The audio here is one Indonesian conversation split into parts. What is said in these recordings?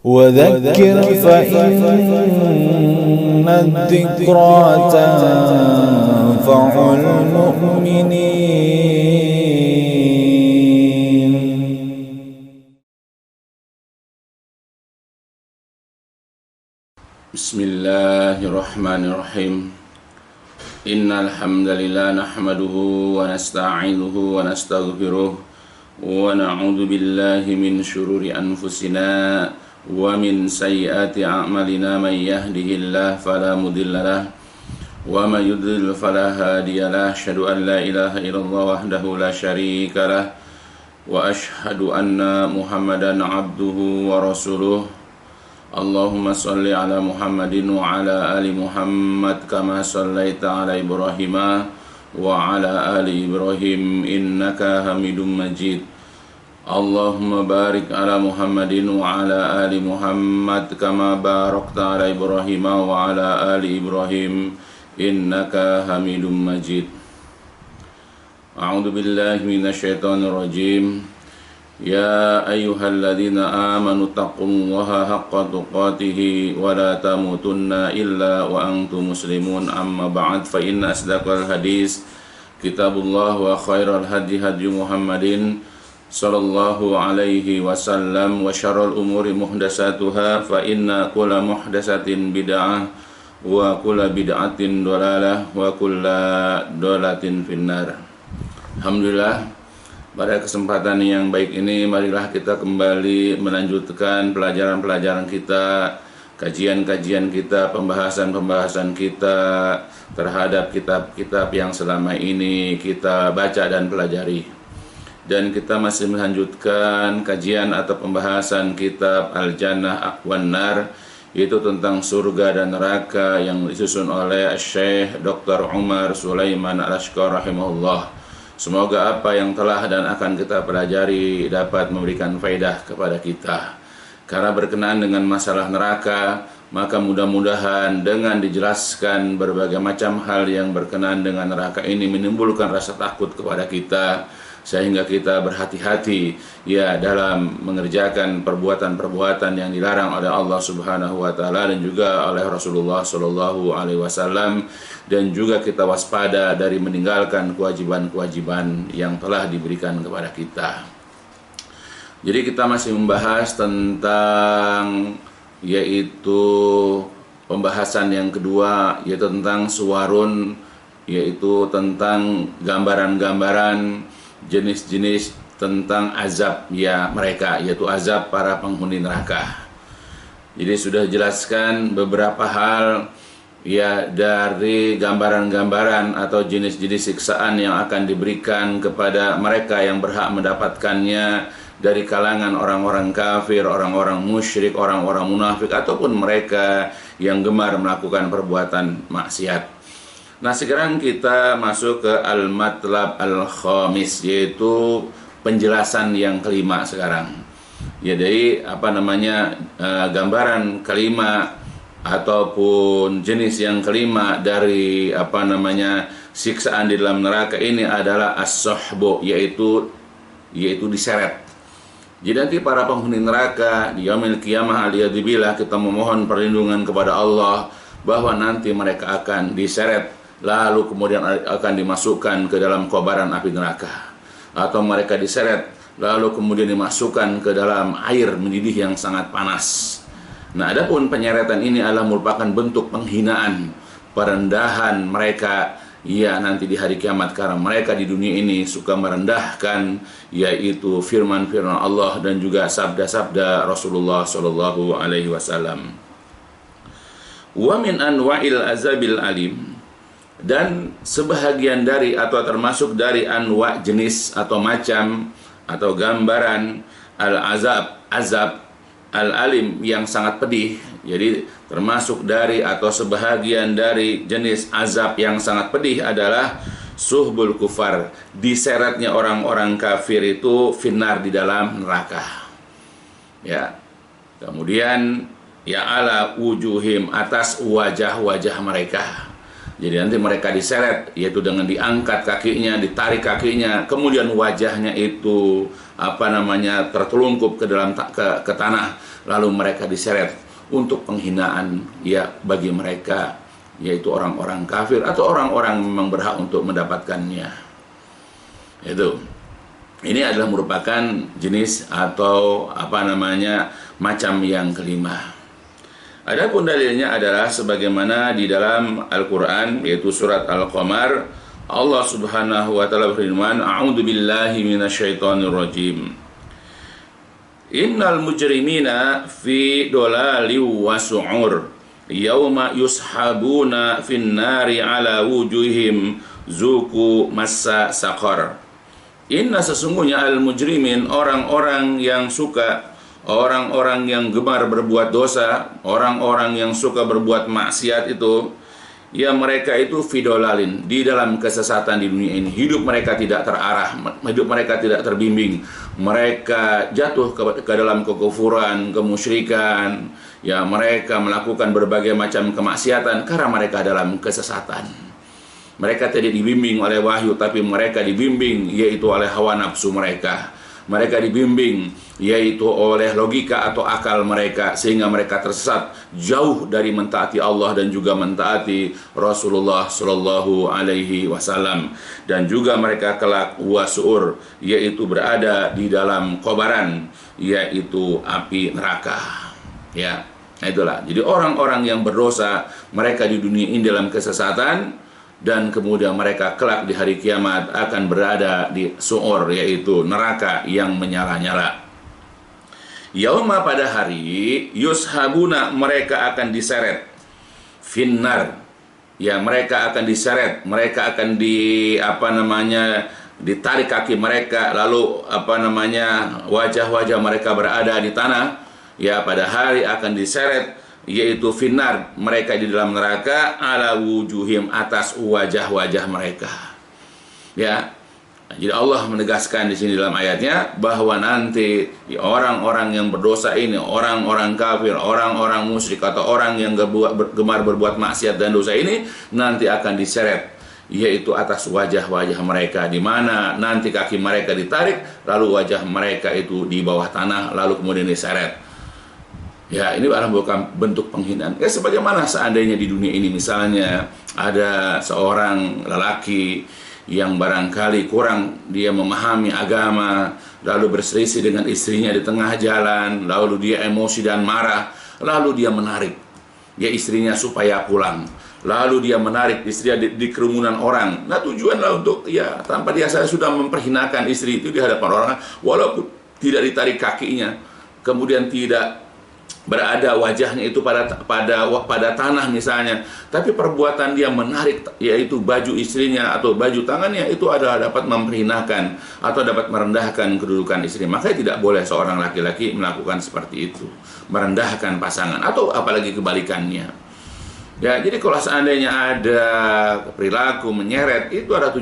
وذكر فإن الذكرى تنفع المؤمنين. بسم الله الرحمن الرحيم. إن الحمد لله نحمده ونستعينه ونستغفره ونعوذ بالله من شرور أنفسنا ومن سيئات أعمالنا. من يهده الله فلا مضل له ومن يضلل فلا هادي له. أشهد أن لا إله إلا الله وحده لا شريك له وأشهد أن محمدا عبده ورسوله. اللهم صل على محمد وعلى آل محمد كما صليت على إبراهيم وعلى آل إبراهيم إنك حميد مجيد. اللهم بارك على محمد وعلى آل محمد كما باركت على إبراهيم وعلى آل إبراهيم إنك حميد مجيد. أعوذ بالله من الشيطان الرجيم. يا أيها الذين آمنوا اتقوا الله حق تقاته ولا تموتن إلا وأنتم مسلمون. أما بعد فإن أصدق الحديث كتاب الله وخير الهدي هدي محمد صلى الله عليه وسلم وشر الأمور محدثاتها فإن كل محدثة بدعة وكل بدعة ضلالة وكل ضلالة في النار. Alhamdulillah, pada kesempatan yang baik ini marilah kita kembali melanjutkan pelajaran-pelajaran kita, kajian-kajian kita, pembahasan-pembahasan kita terhadap kitab-kitab yang selama ini kita baca dan pelajari. Dan kita masih melanjutkan kajian atau pembahasan kitab Al-Jannah wan Nar, yaitu tentang surga dan neraka yang disusun oleh Syekh Dr. Umar Sulaiman Al-Ashqar rahimahullah. Semoga apa yang telah dan akan kita pelajari dapat memberikan faedah kepada kita. Karena berkenaan dengan masalah neraka, maka mudah-mudahan dengan dijelaskan berbagai macam hal yang berkenaan dengan neraka ini menimbulkan rasa takut kepada kita, sehingga kita berhati-hati ya dalam mengerjakan perbuatan-perbuatan yang dilarang oleh Allah Subhanahu wa taala dan juga oleh Rasulullah sallallahu alaihi wasallam, dan juga kita waspada dari meninggalkan kewajiban-kewajiban yang telah diberikan kepada kita. Jadi kita masih membahas tentang yaitu pembahasan yang kedua, yaitu tentang suwarun, yaitu tentang gambaran-gambaran jenis-jenis tentang azab ya mereka, yaitu azab para penghuni neraka. Jadi sudah jelaskan beberapa hal ya dari gambaran-gambaran atau jenis-jenis siksaan yang akan diberikan kepada mereka yang berhak mendapatkannya dari kalangan orang-orang kafir, orang-orang musyrik, orang-orang munafik, ataupun mereka yang gemar melakukan perbuatan maksiat. Nah, sekarang kita masuk ke al-matlab al-khamis, yaitu penjelasan yang kelima sekarang. Ya, dari gambaran kelima ataupun jenis yang kelima dari siksaan di dalam neraka ini adalah as-suhbu, yaitu diseret. Jadi nanti para penghuni neraka di yaumil qiyamah aliyadzubillah, kita memohon perlindungan kepada Allah bahwa nanti mereka akan diseret, lalu kemudian akan dimasukkan ke dalam kobaran api neraka, atau mereka diseret lalu kemudian dimasukkan ke dalam air mendidih yang sangat panas. Nah, adapun penyeretan ini adalah merupakan bentuk penghinaan, perendahan mereka ya nanti di hari kiamat, karena mereka di dunia ini suka merendahkan yaitu firman-firman Allah dan juga sabda-sabda Rasulullah sallallahu alaihi wasallam. Wa min anwa'il azabil alim, dan sebahagian dari atau termasuk dari anwa, jenis atau macam atau gambaran al-azab, azab al-alim yang sangat pedih. Jadi termasuk dari atau sebahagian dari jenis azab yang sangat pedih adalah suhbul kufar, diseretnya orang-orang kafir itu finnar, di dalam neraka. Ya. Kemudian ya ala wujuhim, atas wajah-wajah mereka. Jadi nanti mereka diseret, yaitu dengan diangkat kakinya, ditarik kakinya, kemudian wajahnya itu tertelungkup ke dalam ke tanah, lalu mereka diseret untuk penghinaan ya bagi mereka, yaitu orang-orang kafir atau orang-orang memang berhak untuk mendapatkannya. Itu. Ini adalah merupakan jenis atau macam yang kelima. Adapun dalilnya adalah sebagaimana di dalam Al-Quran, yaitu surat Al-Qamar, Allah Subhanahu wa taala berfirman, "A'udzu billahi minasyaitonir rajim. Innal mujrimina fi dolalin wa su'ur, yauma yushabuna fin nari ala wujuhim zuku massa saqar." Inna sesungguhnya al-mujrimin, orang-orang yang gemar berbuat dosa, orang-orang yang suka berbuat maksiat itu, ya mereka itu fidolalin, di dalam kesesatan di dunia ini. Hidup mereka tidak terarah, hidup mereka tidak terbimbing. Mereka jatuh ke dalam kekufuran, kemusyrikan, ya mereka melakukan berbagai macam kemaksiatan karena mereka dalam kesesatan. Mereka tidak dibimbing oleh wahyu, tapi mereka dibimbing yaitu oleh hawa nafsu mereka. Mereka dibimbing yaitu oleh logika atau akal mereka, sehingga mereka tersesat jauh dari mentaati Allah dan juga mentaati Rasulullah Shallallahu Alaihi Wasallam. Dan juga mereka kelak wasu'ur, yaitu berada di dalam kobaran, yaitu api neraka. Ya, itulah. Jadi orang-orang yang berdosa, mereka di dunia ini dalam kesesatan, dan kemudian mereka kelak di hari kiamat akan berada di su'ur, yaitu neraka yang menyala-nyala. Yauma, pada hari, yushabuna, mereka akan diseret, finnar, ya mereka akan diseret, mereka akan ditarik kaki mereka, lalu wajah-wajah mereka berada di tanah, ya pada hari akan diseret, yaitu finnar, mereka di dalam neraka, ala wujuhim, atas wajah-wajah mereka. Ya, jadi Allah menegaskan di sini dalam ayatnya bahwa nanti orang-orang yang berdosa ini, orang-orang kafir, orang-orang musyrik atau orang yang gemar berbuat maksiat dan dosa ini nanti akan diseret, yaitu atas wajah-wajah mereka, di mana nanti kaki mereka ditarik, lalu wajah mereka itu di bawah tanah, lalu kemudian diseret. Ya, ini adalah bukan bentuk penghinaan. Ya, sebagaimana seandainya di dunia ini misalnya ada seorang lelaki yang barangkali kurang dia memahami agama, lalu berselisih dengan istrinya di tengah jalan, lalu dia emosi dan marah, lalu dia menarik ya istrinya supaya pulang, lalu dia menarik istrinya di kerumunan orang. Nah, tujuanlah untuk ya tanpa dia sudah memperhinakan istri itu di hadapan orang, walaupun tidak ditarik kakinya, kemudian tidak berada wajahnya itu pada tanah misalnya, tapi perbuatan dia menarik yaitu baju istrinya atau baju tangannya, itu adalah dapat memperhinakan atau dapat merendahkan kedudukan istri. Makanya tidak boleh seorang laki-laki melakukan seperti itu, merendahkan pasangan, atau apalagi kebalikannya. Ya, jadi kalau seandainya ada perilaku menyeret, itu ada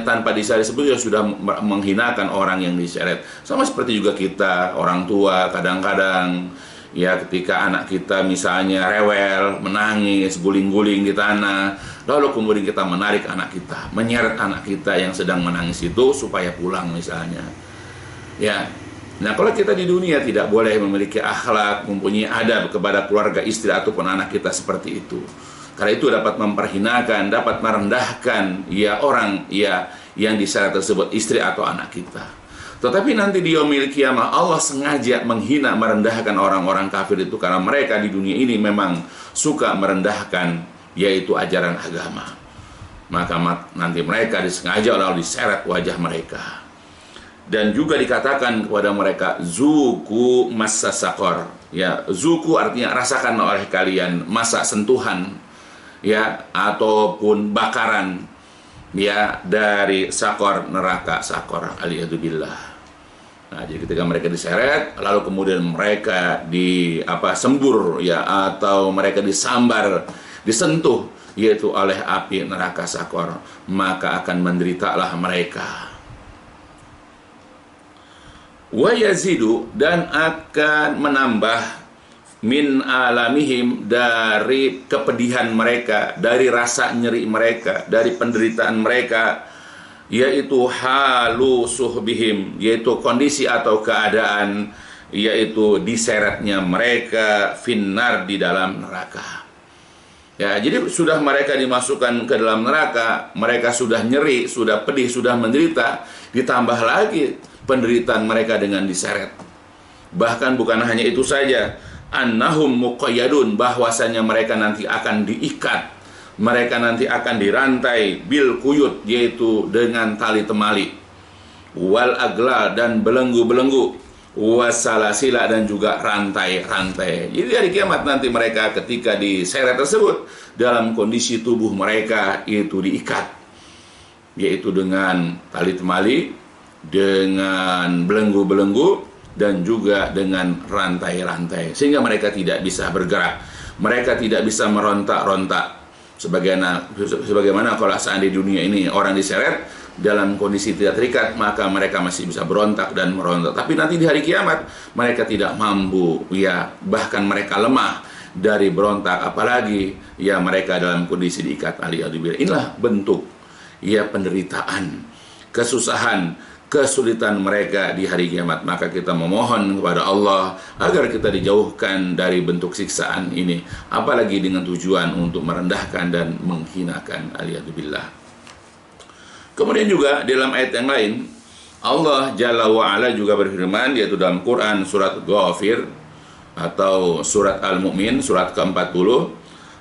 tanpa disebut ya sudah menghinakan orang yang diseret. Sama seperti juga kita orang tua kadang-kadang ya ketika anak kita misalnya rewel, menangis, guling-guling di tanah, lalu kemudian kita menarik anak kita, menyeret anak kita yang sedang menangis itu supaya pulang misalnya. Ya. Nah, kalau kita di dunia tidak boleh memiliki akhlak, mempunyai adab kepada keluarga, istri ataupun anak kita seperti itu. Karena itu dapat memperhinakan, dapat merendahkan ya orang ya yang diseret tersebut, istri atau anak kita. Tetapi nanti di yaumil qiyamah Allah sengaja menghina, merendahkan orang-orang kafir itu karena mereka di dunia ini memang suka merendahkan yaitu ajaran agama. Maka nanti mereka disengaja lalu diseret wajah mereka. Dan juga dikatakan kepada mereka zuku massa saqar. Ya, zuku artinya rasakan oleh kalian masa sentuhan ya ataupun bakaran ya dari sakor, neraka sakor, aliyadzubillah. Nah, jadi ketika mereka diseret, lalu kemudian mereka sembur ya atau mereka disambar, disentuh yaitu oleh api neraka sakor, maka akan menderitalah mereka. Wa yazidu, dan akan menambah min alamihim, dari kepedihan mereka, dari rasa nyeri mereka, dari penderitaan mereka, yaitu halu suhbihim, yaitu kondisi atau keadaan, yaitu diseretnya mereka finnar, di dalam neraka. Ya, jadi sudah mereka dimasukkan ke dalam neraka, mereka sudah nyeri, sudah pedih, sudah menderita, ditambah lagi penderitaan mereka dengan diseret. Bahkan bukan hanya itu saja, annahum muqayyadun, bahwasanya mereka nanti akan diikat, mereka nanti akan dirantai bil kuyut, yaitu dengan tali temali, wal aglal, dan belenggu-belenggu, wasalasila, dan juga rantai-rantai. Jadi hari kiamat nanti mereka ketika diseret tersebut, dalam kondisi tubuh mereka itu diikat, yaitu dengan tali temali, dengan belenggu-belenggu, dan juga dengan rantai-rantai, sehingga mereka tidak bisa bergerak, mereka tidak bisa merontak-rontak. Sebagaimana kalau seandainya di dunia ini orang diseret dalam kondisi tidak terikat, maka mereka masih bisa berontak dan merontak. Tapi nanti di hari kiamat mereka tidak mampu, ya, bahkan mereka lemah dari berontak, apalagi ya mereka dalam kondisi diikat. Inilah bentuk ya penderitaan, kesusahan, kesulitan mereka di hari kiamat. Maka kita memohon kepada Allah agar kita dijauhkan dari bentuk siksaan ini, apalagi dengan tujuan untuk merendahkan dan menghinakan. Aliyadzubillah. Kemudian juga dalam ayat yang lain, Allah Jalla wa'ala juga berfirman, yaitu dalam Quran surat Ghafir atau surat Al-Mu'min, surat ke-40,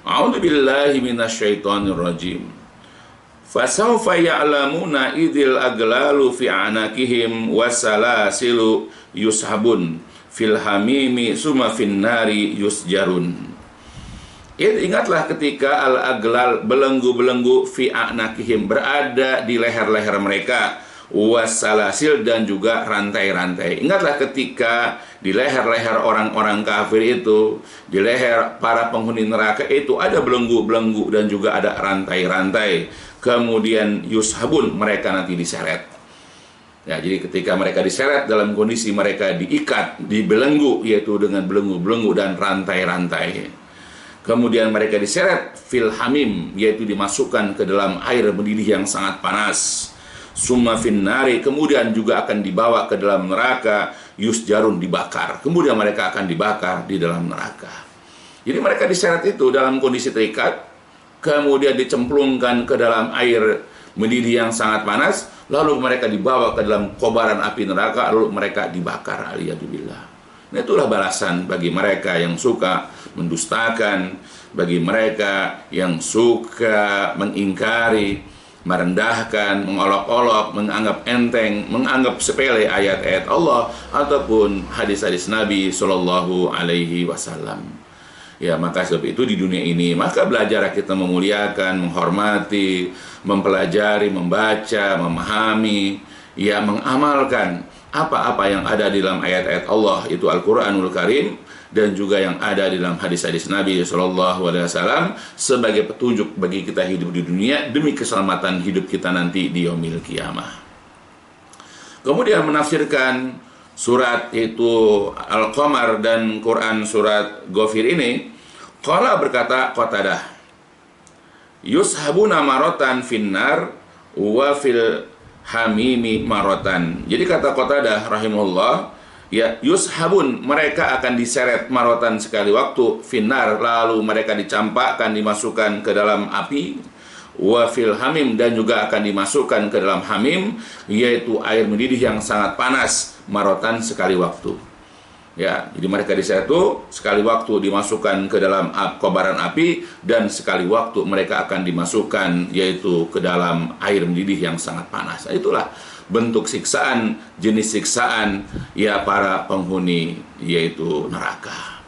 A'udzubillahi minasyaitonirrajim. Fasawfa ya'lamuna idil aglalu fi anakihim wasalasilu yushabun fil hamimi summa fin nari yusjarun. Ingatlah ketika al-aglal, belenggu-belenggu, fi anakihim, berada di leher-leher mereka, wasalasil, dan juga rantai-rantai. Ingatlah ketika di leher-leher orang-orang kafir itu, di leher para penghuni neraka itu ada belenggu-belenggu dan juga ada rantai-rantai. Kemudian yushabun, mereka nanti diseret. Ya, jadi ketika mereka diseret dalam kondisi mereka diikat, dibelenggu, yaitu dengan belenggu-belenggu dan rantai-rantai. Kemudian mereka diseret fil hamim, yaitu dimasukkan ke dalam air mendidih yang sangat panas. Summa fin nari, kemudian juga akan dibawa ke dalam neraka, yusjarun, dibakar. Kemudian mereka akan dibakar di dalam neraka. Jadi mereka diseret itu dalam kondisi terikat, kemudian dicemplungkan ke dalam air mendidih yang sangat panas, lalu mereka dibawa ke dalam kobaran api neraka, lalu mereka dibakar. Aliyadzubillah. Nah, itulah balasan bagi mereka yang suka mendustakan, bagi mereka yang suka mengingkari, merendahkan, mengolok-olok, menganggap enteng, menganggap sepele ayat-ayat Allah ataupun hadis-hadis Nabi Shallallahu Alaihi Wasallam. Ya, maka sebab itu di dunia ini, maka belajar kita memuliakan, menghormati, mempelajari, membaca, memahami, ya, mengamalkan apa-apa yang ada di dalam ayat-ayat Allah, itu Al-Quranul Karim, dan juga yang ada di dalam hadis-hadis Nabi SAW sebagai petunjuk bagi kita hidup di dunia demi keselamatan hidup kita nanti di yaumil qiyamah. Kemudian menafsirkan surat itu Al-Qamar dan Quran surat Ghafir ini, qala, berkata Qatadah, yushabuna marotan finnar wa fil hamimi marotan. Jadi kata Qatadah rahimahullah, ya, yushabun, mereka akan diseret marotan sekali waktu, finnar, lalu mereka dicampakkan, dimasukkan ke dalam api, wa fil hamim, dan juga akan dimasukkan ke dalam hamim, yaitu air mendidih yang sangat panas, marotan, sekali waktu. Ya, jadi mereka diseret itu sekali waktu dimasukkan ke dalam kobaran api, dan sekali waktu mereka akan dimasukkan yaitu ke dalam air mendidih yang sangat panas. Itulah bentuk siksaan, jenis siksaan ya para penghuni yaitu neraka.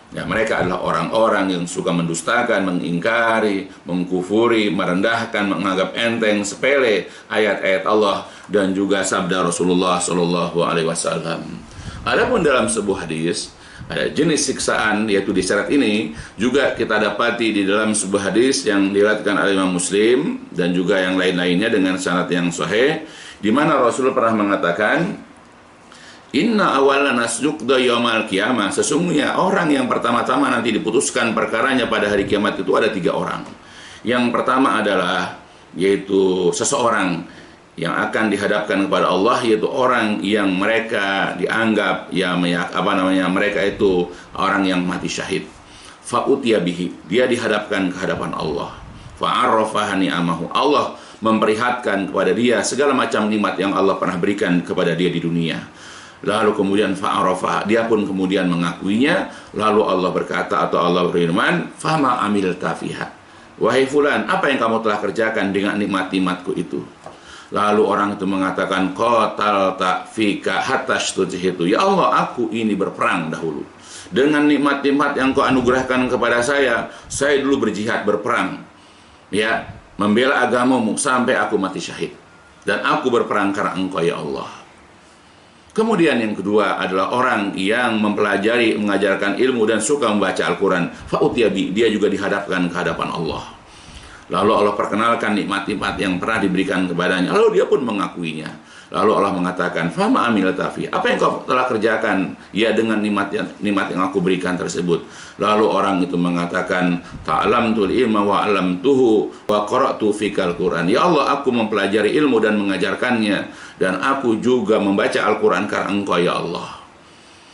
Ya, mereka adalah orang-orang yang suka mendustakan, mengingkari, mengkufuri, merendahkan, menganggap enteng, sepele ayat-ayat Allah dan juga sabda Rasulullah Shallallahu Alaihi Wasallam. Adapun dalam sebuah hadis, ada jenis siksaan yaitu diseret ini juga kita dapati di dalam sebuah hadis yang diriwayatkan oleh Imam Muslim dan juga yang lain-lainnya dengan sanad yang sahih, di mana Rasul pernah mengatakan, Inna awalana nasjukda yaumal qiyamah. Sesungguhnya orang yang pertama-tama nanti diputuskan perkaranya pada hari kiamat itu ada 3 orang. Yang pertama adalah yaitu seseorang yang akan dihadapkan kepada Allah, yaitu orang yang mereka dianggap mereka itu orang yang mati syahid. Fa'utiya bihi, dia dihadapkan ke hadapan Allah. Fa'arrafaha ni'amahu, Allah memperlihatkan kepada dia segala macam nikmat yang Allah pernah berikan kepada dia di dunia. Lalu kemudian fa'arafa, dia pun kemudian mengakuinya. Lalu Allah berkata atau Allah berfirman, fama amilta fiha, wahai fulan, apa yang kamu telah kerjakan dengan nikmat-nikmatku itu? Lalu orang itu mengatakan, qatalta fika hatta stujhitu, ya Allah, aku ini berperang dahulu dengan nikmat-nikmat yang kau anugerahkan kepada saya dulu berjihad, berperang, ya, membela agamamu sampai aku mati syahid, dan aku berperang karena engkau ya Allah. Kemudian yang kedua adalah orang yang mempelajari, mengajarkan ilmu dan suka membaca Al-Quran. Fa'utiyabi, dia juga dihadapkan ke hadapan Allah. Lalu Allah perkenalkan nikmat-nikmat yang pernah diberikan kepadanya. Lalu dia pun mengakuinya. Lalu Allah mengatakan, fama amilta fi, apa yang kau telah kerjakan ya dengan nikmat yang aku berikan tersebut? Lalu orang itu mengatakan, ta'lamtul ilma wa 'allamtuhu wa qara'tu fikal Qur'an. Ya Allah, aku mempelajari ilmu dan mengajarkannya, dan aku juga membaca Al-Quran karena engkau ya Allah.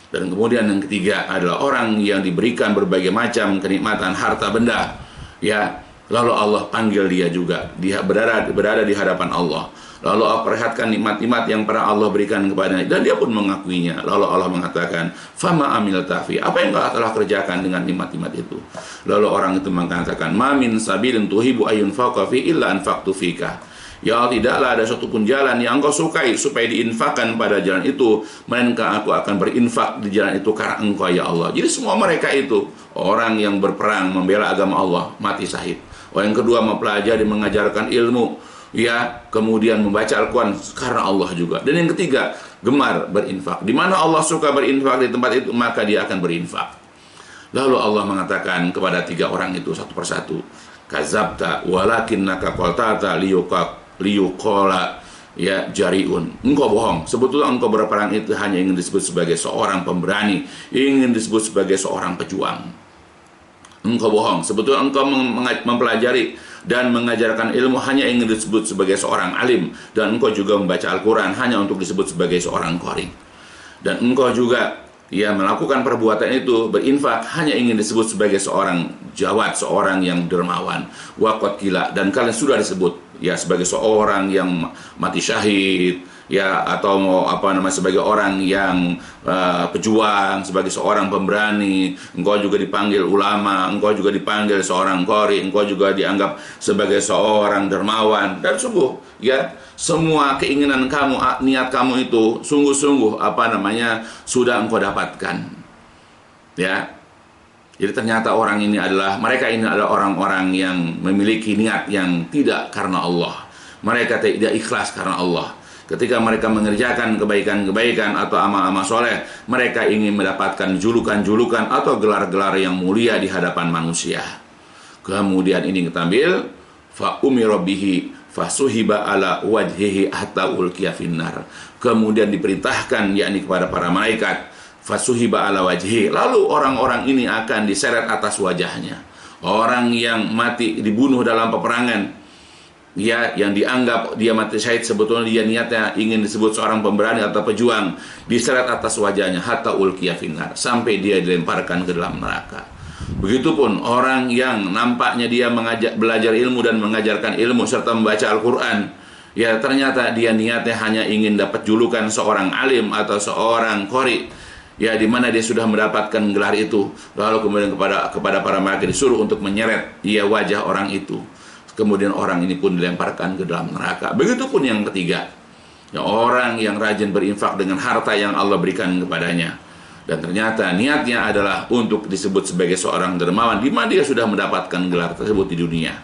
Dan kemudian yang ketiga adalah orang yang diberikan berbagai macam kenikmatan harta benda, ya. Lalu Allah panggil dia juga, dia berada di hadapan Allah. Lalu Allah perlihatkan nikmat-nikmat yang pernah Allah berikan kepadanya, dan dia pun mengakuinya. Lalu Allah mengatakan, fama amilta fi, apa yang kau telah kerjakan dengan nikmat-nikmat itu? Lalu orang itu mengatakan, ma min sabilin tuhibu ayunfaqa fi illa anfaqtu fika. Ya Allah, tidaklah ada suatu pun jalan yang engkau sukai supaya diinfakkan pada jalan itu, melainkan aku akan berinfak di jalan itu karena engkau ya Allah. Jadi semua mereka itu orang yang berperang membela agama Allah, mati syahid. Orang yang kedua mempelajari, mengajarkan ilmu, ya, kemudian membaca Al-Quran karena Allah juga. Dan yang ketiga, gemar berinfak. Di mana Allah suka berinfak di tempat itu, maka dia akan berinfak. Lalu Allah mengatakan kepada 3 orang itu satu persatu, kazabta walakinnaka qaltata liyuqala ya jariun. Engkau bohong. Sebetulnya engkau berperang itu hanya ingin disebut sebagai seorang pemberani, ingin disebut sebagai seorang pejuang. Engkau bohong. Sebetulnya engkau mempelajari dan mengajarkan ilmu hanya ingin disebut sebagai seorang alim, dan engkau juga membaca Al-Quran hanya untuk disebut sebagai seorang qari. Dan engkau juga melakukan perbuatan itu, berinfak hanya ingin disebut sebagai seorang jawad, seorang yang dermawan. Waqad qila, dan kalian sudah disebut ya sebagai seorang yang mati syahid, ya, atau sebagai orang yang pejuang, sebagai seorang pemberani. Engkau juga dipanggil ulama, engkau juga dipanggil seorang qari, engkau juga dianggap sebagai seorang dermawan. Dan sungguh ya, semua keinginan kamu, niat kamu itu sungguh-sungguh sudah engkau dapatkan. Ya. Jadi ternyata mereka ini adalah orang-orang yang memiliki niat yang tidak karena Allah. Mereka tidak ikhlas karena Allah. Ketika mereka mengerjakan kebaikan-kebaikan atau amal-amal soleh, mereka ingin mendapatkan julukan-julukan atau gelar-gelar yang mulia di hadapan manusia. Kemudian ini kita ambil, fa umira bihi fasuhiba ala wajhihi hatta ulqiya finnar. Kemudian diperintahkan yakni kepada para malaikat, fasuhiba ala wajhihi. Lalu orang-orang ini akan diseret atas wajahnya. Orang yang mati dibunuh dalam peperangan, ya, yang dianggap dia mati syahid, sebetulnya dia niatnya ingin disebut seorang pemberani atau pejuang, diseret atas wajahnya hatta ulqiya finnar, sampai dia dilemparkan ke dalam neraka. Begitupun orang yang nampaknya dia belajar ilmu dan mengajarkan ilmu serta membaca Al-Quran, ya, ternyata dia niatnya hanya ingin dapat julukan seorang alim atau seorang qari, ya, di mana dia sudah mendapatkan gelar itu. Lalu kemudian kepada para malaikat disuruh untuk menyeret wajah orang itu. Kemudian orang ini pun dilemparkan ke dalam neraka. Begitupun yang ketiga, ya, orang yang rajin berinfak dengan harta yang Allah berikan kepadanya, dan ternyata niatnya adalah untuk disebut sebagai seorang dermawan, di mana dia sudah mendapatkan gelar tersebut di dunia.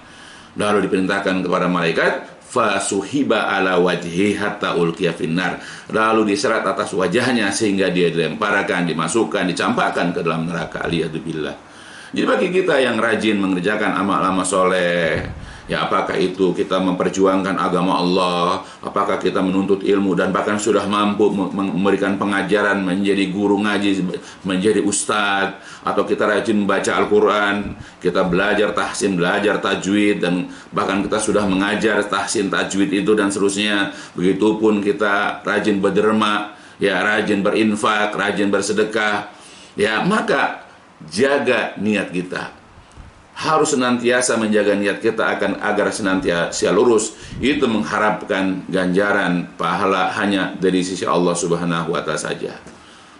Lalu diperintahkan kepada malaikat, fasuhiba ala wajhi hatta ulqiya finnar. Lalu diseret atas wajahnya sehingga dia dilemparkan, dimasukkan, dicampakkan ke dalam neraka. Aliyadzubillah. Jadi bagi kita yang rajin mengerjakan amal-amal soleh, Ya, apakah itu kita memperjuangkan agama Allah, apakah kita menuntut ilmu dan bahkan sudah mampu memberikan pengajaran, menjadi guru ngaji, menjadi ustadz, atau kita rajin membaca Al-Quran, kita belajar tahsin, belajar tajwid, dan bahkan kita sudah mengajar tahsin, tajwid itu dan seterusnya. Begitupun kita rajin berderma, ya, rajin berinfak, rajin bersedekah, ya, maka jaga niat kita. Harus senantiasa menjaga niat kita agar senantiasa lurus. Itu mengharapkan ganjaran pahala hanya dari sisi Allah Subhanahu wa Ta'ala saja.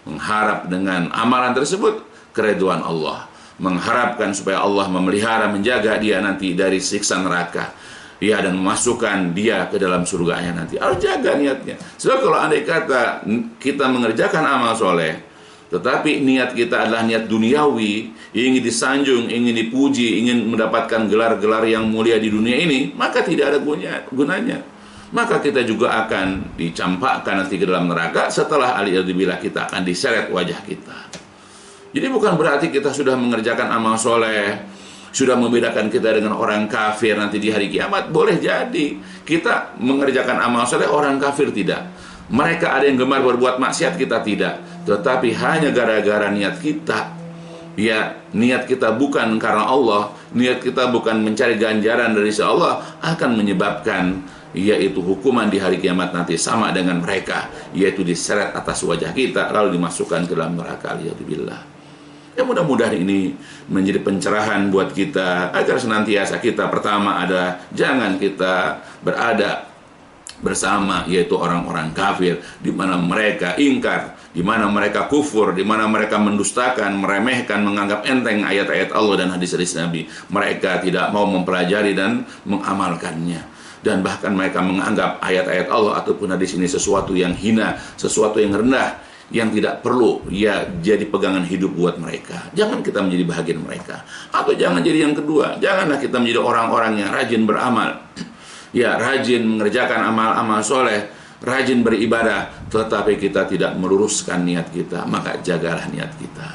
Mengharap dengan amalan tersebut keridhaan Allah. Mengharapkan supaya Allah memelihara, menjaga dia nanti dari siksa neraka, ya, dan memasukkan dia ke dalam surganya nanti. Harus jaga niatnya. Sebab kalau andai kata kita mengerjakan amal soleh, tetapi niat kita adalah niat duniawi, ingin disanjung, ingin dipuji, ingin mendapatkan gelar-gelar yang mulia di dunia ini, maka tidak ada gunanya. Maka kita juga akan dicampakkan nanti ke dalam neraka. Setelah aliyadzubillah kita akan diseret wajah kita. Jadi bukan berarti kita sudah mengerjakan amal soleh, sudah membedakan kita dengan orang kafir nanti di hari kiamat. Boleh jadi kita mengerjakan amal soleh, orang kafir tidak. Mereka ada yang gemar berbuat maksiat, kita tidak. Tetapi hanya gara-gara niat kita, ya, niat kita bukan karena Allah, niat kita bukan mencari ganjaran dari Allah, akan menyebabkan yaitu hukuman di hari kiamat nanti sama dengan mereka, yaitu diseret atas wajah kita lalu dimasukkan ke dalam neraka. Alhamdulillah. Ya, mudah-mudahan ini menjadi pencerahan buat kita agar senantiasa kita, pertama ada jangan kita berada bersama yaitu orang-orang kafir, di mana mereka ingkar, di mana mereka kufur, di mana mereka mendustakan, meremehkan, menganggap enteng ayat-ayat Allah dan hadis-hadis Nabi. Mereka tidak mau mempelajari dan mengamalkannya, dan bahkan mereka menganggap ayat-ayat Allah ataupun hadis ini sesuatu yang hina, sesuatu yang rendah, yang tidak perlu ya jadi pegangan hidup buat mereka. Jangan kita menjadi bahagian mereka. Atau jangan jadi yang kedua, janganlah kita menjadi orang-orang yang rajin beramal, ya, rajin mengerjakan amal-amal soleh, rajin beribadah, tetapi kita tidak meluruskan niat kita. Maka jagalah niat kita.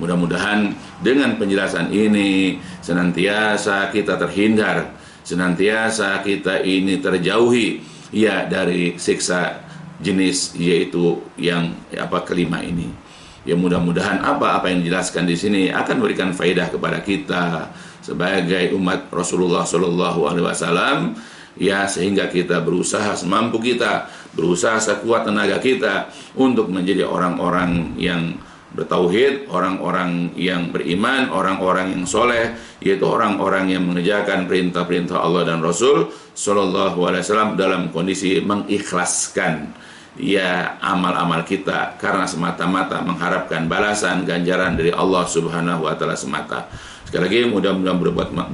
Mudah-mudahan dengan penjelasan ini senantiasa kita terhindar, senantiasa kita ini terjauhi, ya, dari siksa jenis yaitu yang kelima ini. Ya, mudah-mudahan apa yang dijelaskan di sini akan memberikan faedah kepada kita sebagai umat Rasulullah Shallallahu Alaihi Wasallam, ya, sehingga kita berusaha semampu kita, berusaha sekuat tenaga kita untuk menjadi orang-orang yang bertauhid, orang-orang yang beriman, orang-orang yang soleh, yaitu orang-orang yang mengerjakan perintah-perintah Allah dan Rasul Shallallahu Alaihi Wasallam dalam kondisi mengikhlaskan, ya, amal-amal kita karena semata-mata mengharapkan balasan ganjaran dari Allah Subhanahu wa Ta'ala semata. Sekali lagi mudah-mudahan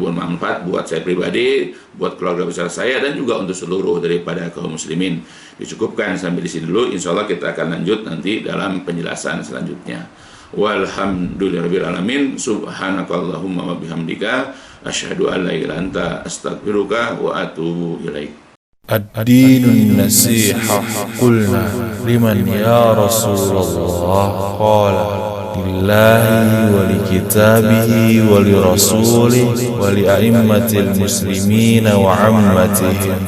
bermanfaat buat saya pribadi, buat keluarga besar saya, dan juga untuk seluruh daripada kaum muslimin. Dicukupkan sampai di sini dulu. Insyaallah kita akan lanjut nanti dalam penjelasan selanjutnya. Walhamdulillahirabbil alamin. Subhanakallahumma wa bihamdika asyhadu an la ilaha illa anta astaghfiruka wa atubu ilaik. الدين النصيحة قلنا لمن يا رسول الله قال لله ولكتابه ولرسوله ولأئمة المسلمين وعمتهم